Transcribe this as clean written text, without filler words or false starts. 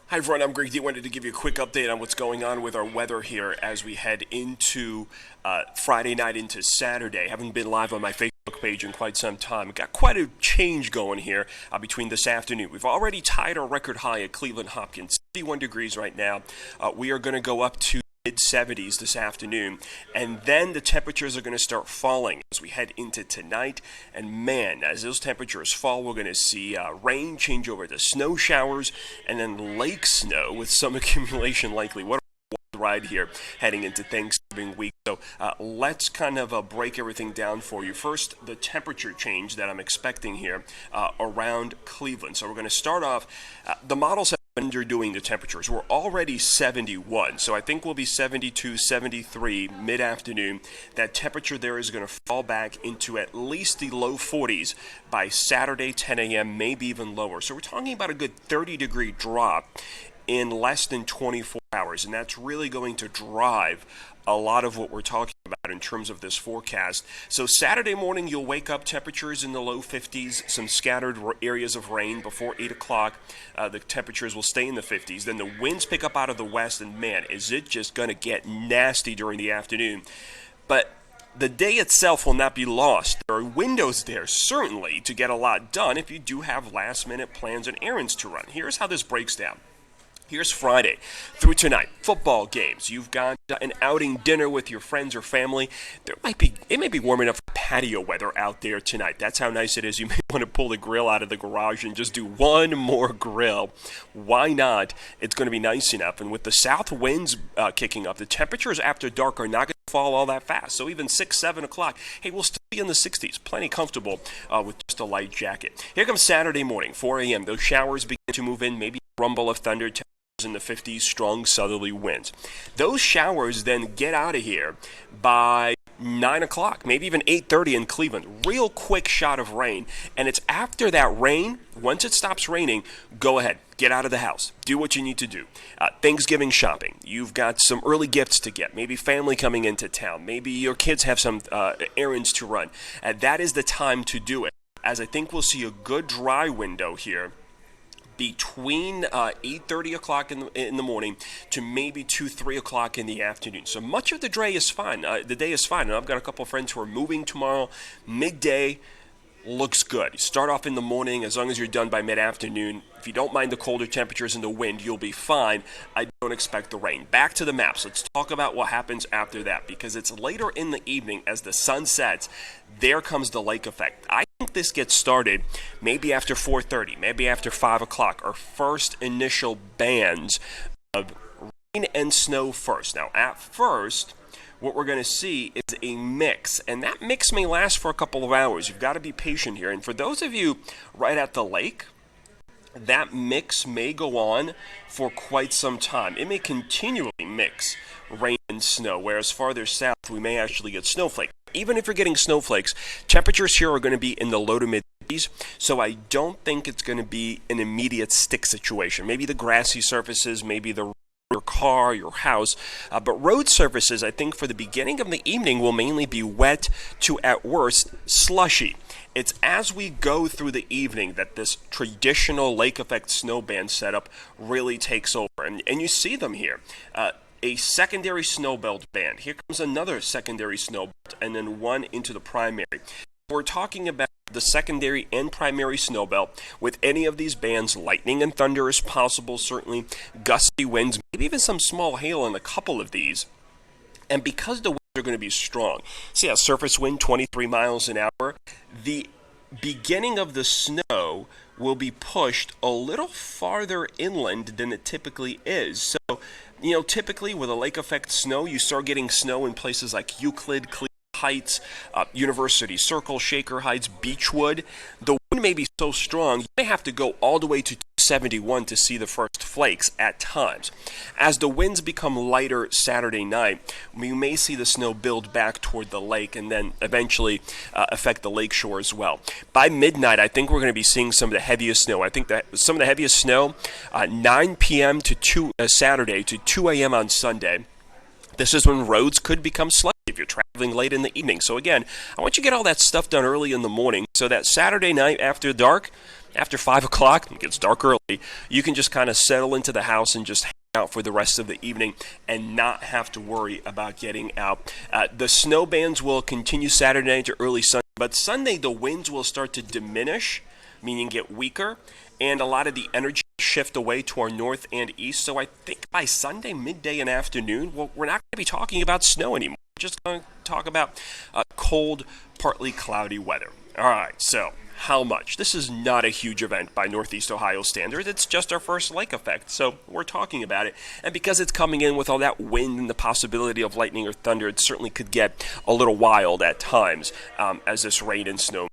Hi everyone, I'm Greg D. Wanted to give you a quick update on what's going on with our weather here as we head into Friday night into Saturday. Haven't been live on my Facebook page in quite some time. Got quite a change going here between this afternoon. We've already tied our record high at Cleveland Hopkins, 71 degrees right now. We are going to go up to mid-70s this afternoon, and then the temperatures are going to start falling as we head into tonight. And man, as those temperatures fall, we're going to see rain change over to snow showers and then lake snow with some accumulation likely. What a ride here heading into Thanksgiving week. So let's kind of break everything down for you. First, the temperature change that I'm expecting here around Cleveland. So we're going to start off, the models have underdoing the temperatures. We're already 71, so I think we'll be 72, 73 mid-afternoon. That temperature there is going to fall back into at least the low 40s by Saturday 10 a.m., maybe even lower. So we're talking about a good 30-degree drop in less than 24 hours, and that's really going to drive a lot of what we're talking about in terms of this forecast. So Saturday morning, you'll wake up temperatures in the low 50s, some scattered areas of rain before 8 o'clock. The temperatures will stay in the 50s. Then the winds pick up out of the west, and man, is it just going to get nasty during the afternoon. But the day itself will not be lost. There are windows there, certainly, to get a lot done if you do have last-minute plans and errands to run. Here's how this breaks down. Here's Friday through tonight. Football games. You've got an outing dinner with your friends or family. It may be warm enough for patio weather out there tonight. That's how nice it is. You may want to pull the grill out of the garage and just do one more grill. Why not? It's going to be nice enough. And with the south winds kicking up, the temperatures after dark are not going to fall all that fast. So even 6, 7 o'clock, hey, we'll still be in the 60s. Plenty comfortable with just a light jacket. Here comes Saturday morning, 4 a.m. Those showers begin to move in. Maybe a rumble of thunder. In the 50s, strong southerly winds. Those showers then get out of here by 9 o'clock, maybe even 8:30 in Cleveland. Real quick shot of rain, and it's after that rain, once it stops raining, go ahead, get out of the house, do what you need to do. Thanksgiving shopping, you've got some early gifts to get, maybe family coming into town, maybe your kids have some errands to run. That is the time to do it, as I think we'll see a good dry window here between 8:30 o'clock in the morning to maybe 2, 3 o'clock in the afternoon. So much of the day is fine. The day is fine. And I've got a couple of friends who are moving tomorrow. Midday looks good. You start off in the morning, as long as you're done by mid-afternoon. If you don't mind the colder temperatures and the wind, you'll be fine. I don't expect the rain. Back to the maps. Let's talk about what happens after that, because it's later in the evening as the sun sets. There comes the lake effect. I think this gets started maybe after 4:30, maybe after 5 o'clock. Our first initial bands of rain and snow first. Now, at first, what we're going to see is a mix, and that mix may last for a couple of hours. You've got to be patient here. And for those of you right at the lake, that mix may go on for quite some time. It may continually mix rain and snow, whereas farther south we may actually get snowflakes. Even if you're getting snowflakes, temperatures here are going to be in the low to mid 50s, so I don't think it's going to be an immediate stick situation. Maybe the grassy surfaces, maybe your car, your house, but road surfaces, I think for the beginning of the evening will mainly be wet to, at worst, slushy. It's as we go through the evening that this traditional lake effect snow band setup really takes over, and you see them here. A secondary snow belt band. Here comes another secondary snow belt, and then one into the primary. We're talking about the secondary and primary snow belt. With any of these bands, lightning and thunder is possible, certainly. Gusty winds, maybe even some small hail on a couple of these. And because the winds are going to be strong, see a surface wind 23 miles an hour, the beginning of the snow will be pushed a little farther inland than it typically is. So, typically with a lake effect snow, you start getting snow in places like Euclid, Cleveland Heights, University Circle, Shaker Heights, Beechwood. The wind may be so strong, you may have to go all the way to 271 to see the first flakes at times. As the winds become lighter Saturday night, we may see the snow build back toward the lake and then eventually affect the lake shore as well. By midnight, I think we're going to be seeing some of the heaviest snow. I think that some of the heaviest snow, 9 p.m. to Saturday to 2 a.m. on Sunday. This is when roads could become slushy. if you're traveling late in the evening. So again, I want you to get all that stuff done early in the morning so that Saturday night after dark, after 5 o'clock, it gets dark early, you can just kind of settle into the house and just hang out for the rest of the evening and not have to worry about getting out. The snow bands will continue Saturday night to early Sunday, but Sunday the winds will start to diminish, meaning get weaker, and a lot of the energy shift away to our north and east. So I think by Sunday midday and afternoon, well, we're not going to be talking about snow anymore. We're just going to talk about cold, partly cloudy weather. All right, so how much? This is not a huge event by Northeast Ohio standards. It's just our first lake effect, so we're talking about it. And because it's coming in with all that wind and the possibility of lightning or thunder, it certainly could get a little wild at times as this rain and snow